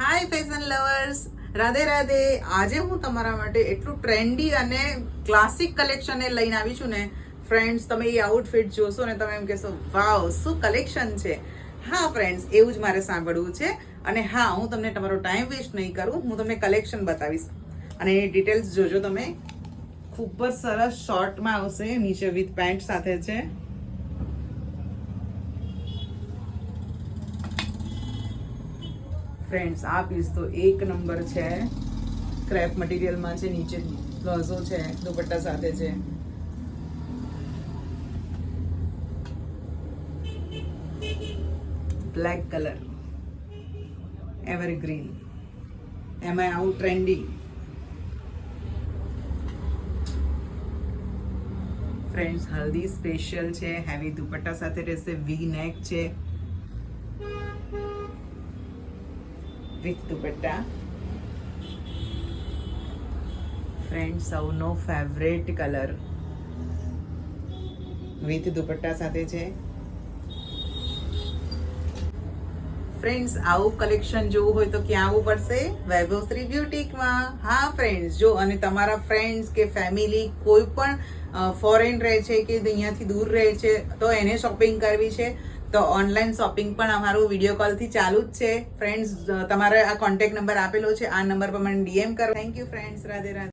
હાય fashion lovers, Radhe Radhe. આજે હું તમારા માટે એટલું ટ્રેન્ડી અને ક્લાસિક કલેક્શન લઈને આવી છું ને ફ્રેન્ડ્સ. તમે એ આઉટફિટ જોશો ને તમે એમ કહેશો વાવ શું કલેક્શન છે. હા ફ્રેન્ડ્સ, એવું જ મારે સાંભળવું છે. અને હા, હું તમને તમારો ટાઈમ વેસ્ટ નહીં કરું, હું તમને કલેક્શન બતાવીશ અને એ ડિટેલ્સ જોજો તમે. ખૂબ જ સરસ શોર્ટમાં આવશે, નીચે વિથ પેન્ટ સાથે છે. ફ્રેન્ડ્સ, આ પીસ તો એક નંબર છે. ક્રેપ મટીરિયલમાં છે, નીચે પ્લાઝો છે, દુપટ્ટા સાથે છે. બ્લેક કલર, એવરગ્રીન, એમાં આવું ટ્રેન્ડી. ફ્રેન્ડ્સ, હલ્દી સ્પેશિયલ છે, હેવી દુપટ્ટા સાથે રહેશે, વી નેક છે વિથ દુપટ્ટા. ફ્રેન્ડ, સૌનો ફેવરેટ કલર વિથ દુપટ્ટા સાથે છે. ફ્રેન્ડ્સ, આવું કલેક્શન જોવું હોય તો ક્યાં આવવું પડશે? વૈભવશ્રી બ્યુટીકમાં. હા ફ્રેન્ડ્સ, જો અને તમારા ફ્રેન્ડ્સ કે ફેમિલી કોઈ પણ ફોરેન રહે છે કે અહીંયાથી દૂર રહે છે તો એને શોપિંગ કરવી છે તો ઓનલાઈન શોપિંગ પણ અમારું વિડીયો કોલથી ચાલુ જ છે. ફ્રેન્ડ્સ, તમારે આ કોન્ટેક્ટ નંબર આપેલો છે, આ નંબર પર મને ડીએમ કરો. Thank you friends, Radhe Radhe.